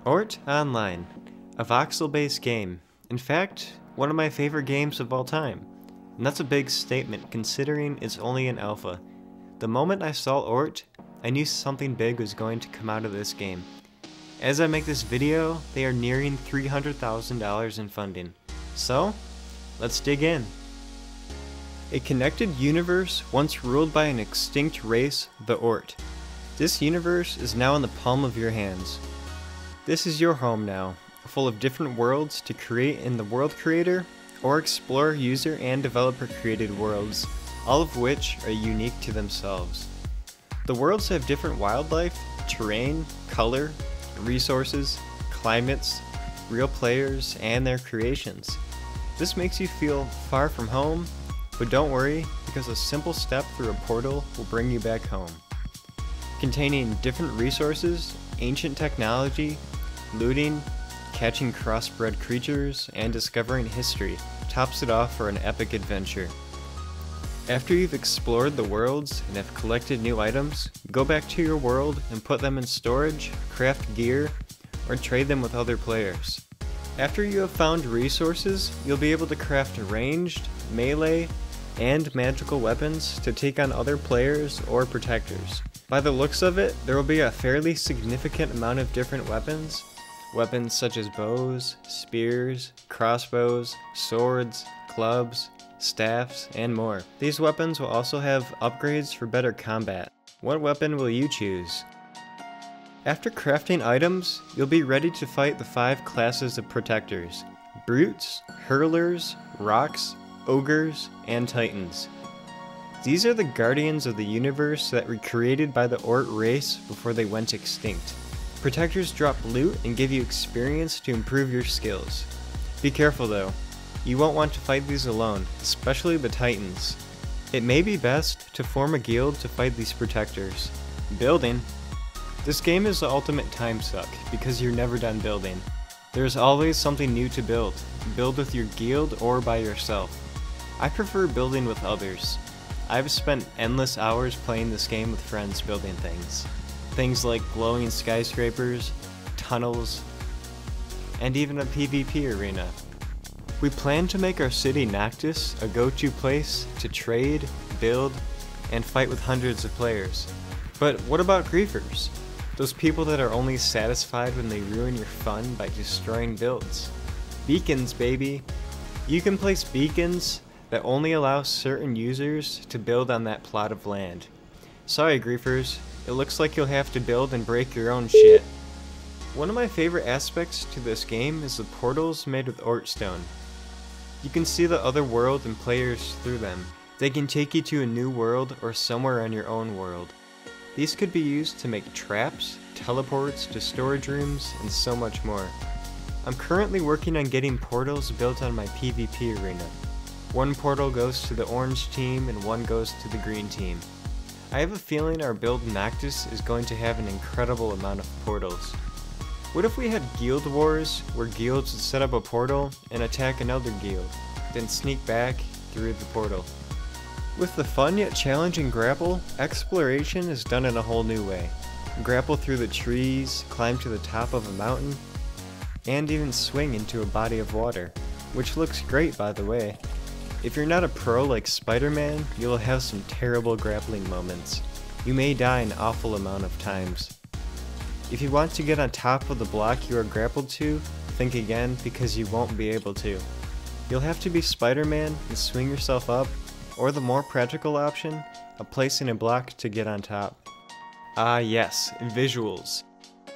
Oort Online, a voxel-based game. In fact, one of my favorite games of all time. And that's a big statement considering it's only an alpha. The moment I saw Oort, I knew something big was going to come out of this game. As I make this video, they are nearing $300,000 in funding. So, let's dig in. A connected universe once ruled by an extinct race, the Oort. This universe is now in the palm of your hands. This is your home now, full of different worlds to create in the World Creator, or explore user and developer created worlds, all of which are unique to themselves. The worlds have different wildlife, terrain, color, resources, climates, real players, and their creations. This makes you feel far from home, but don't worry, because a simple step through a portal will bring you back home. Containing different resources, ancient technology, looting, catching crossbred creatures, and discovering history tops it off for an epic adventure. After you've explored the worlds and have collected new items, go back to your world and put them in storage, craft gear, or trade them with other players. After you have found resources, you'll be able to craft ranged, melee, and magical weapons to take on other players or protectors. By the looks of it, there will be a fairly significant amount of different weapons. Weapons such as bows, spears, crossbows, swords, clubs, staffs, and more. These weapons will also have upgrades for better combat. What weapon will you choose? After crafting items, you'll be ready to fight the 5 classes of protectors: brutes, hurlers, rocks, ogres, and titans. These are the guardians of the universe that were created by the Oort race before they went extinct. Protectors drop loot and give you experience to improve your skills. Be careful though, you won't want to fight these alone, especially the titans. It may be best to form a guild to fight these protectors. Building. This game is the ultimate time suck because you're never done building. There's always something new to build. Build with your guild or by yourself. I prefer building with others. I've spent endless hours playing this game with friends building things. Things like glowing skyscrapers, tunnels, and even a PvP arena. We plan to make our city Noctis a go-to place to trade, build, and fight with hundreds of players. But what about griefers? Those people that are only satisfied when they ruin your fun by destroying builds. Beacons, baby! You can place beacons that only allow certain users to build on that plot of land. Sorry griefers, it looks like you'll have to build and break your own shit. One of my favorite aspects to this game is the portals made with Oort stone. You can see the other world and players through them. They can take you to a new world or somewhere on your own world. These could be used to make traps, teleports to storage rooms, and so much more. I'm currently working on getting portals built on my PvP arena. One portal goes to the orange team and one goes to the green team. I have a feeling our build Noctis is going to have an incredible amount of portals. What if we had guild wars where guilds would set up a portal and attack another guild, then sneak back through the portal? With the fun yet challenging grapple, exploration is done in a whole new way. Grapple through the trees, climb to the top of a mountain, and even swing into a body of water, which looks great by the way. If you're not a pro like Spider-Man, you'll have some terrible grappling moments. You may die an awful amount of times. If you want to get on top of the block you are grappled to, think again because you won't be able to. You'll have to be Spider-Man and swing yourself up, or the more practical option, of placing a block to get on top. Ah yes, visuals.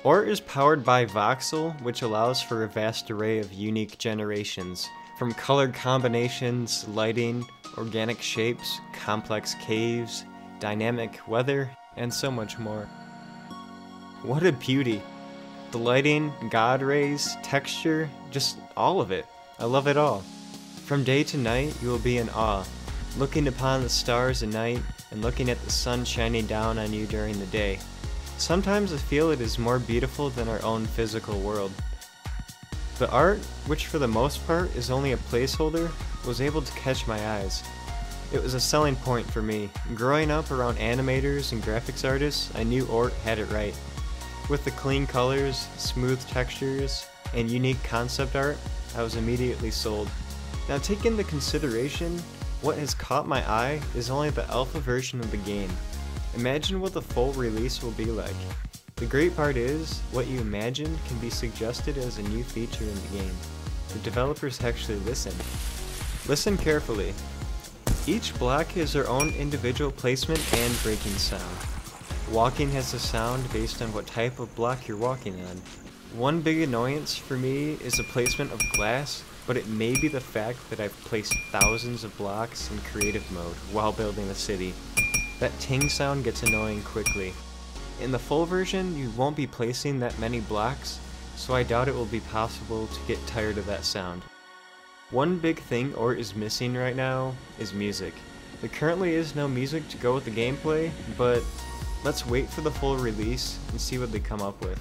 Oort is powered by voxel, which allows for a vast array of unique generations. From colored combinations, lighting, organic shapes, complex caves, dynamic weather, and so much more. What a beauty! The lighting, god rays, texture, just all of it. I love it all. From day to night, you will be in awe, looking upon the stars at night and looking at the sun shining down on you during the day. Sometimes I feel it is more beautiful than our own physical world. The art, which for the most part is only a placeholder, was able to catch my eyes. It was a selling point for me. Growing up around animators and graphics artists, I knew Oort had it right. With the clean colors, smooth textures, and unique concept art, I was immediately sold. Now take into consideration, what has caught my eye is only the alpha version of the game. Imagine what the full release will be like. The great part is, what you imagine can be suggested as a new feature in the game. The developers actually listen. Listen carefully. Each block has their own individual placement and breaking sound. Walking has a sound based on what type of block you're walking on. One big annoyance for me is the placement of glass, but it may be the fact that I've placed thousands of blocks in creative mode while building a city. That ting sound gets annoying quickly. In the full version, you won't be placing that many blocks, so I doubt it will be possible to get tired of that sound. One big thing Oort is missing right now is music. There currently is no music to go with the gameplay, but let's wait for the full release and see what they come up with.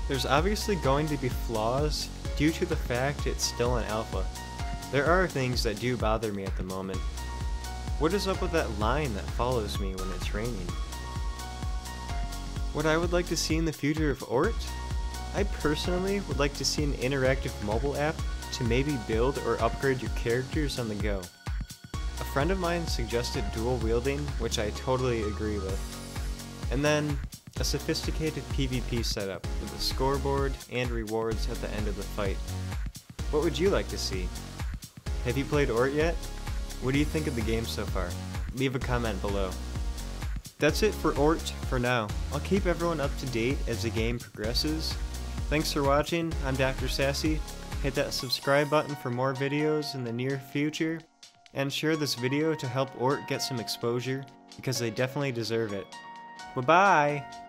There's obviously going to be flaws due to the fact it's still an alpha. There are things that do bother me at the moment. What is up with that line that follows me when it's raining? What I would like to see in the future of Oort? I personally would like to see an interactive mobile app to maybe build or upgrade your characters on the go. A friend of mine suggested dual wielding, which I totally agree with. And then, a sophisticated PvP setup with a scoreboard and rewards at the end of the fight. What would you like to see? Have you played Oort yet? What do you think of the game so far? Leave a comment below. That's it for Oort for now. I'll keep everyone up to date as the game progresses. Thanks for watching, I'm Dr. Sassy. Hit that subscribe button for more videos in the near future, and share this video to help Oort get some exposure, because they definitely deserve it. Bye-bye!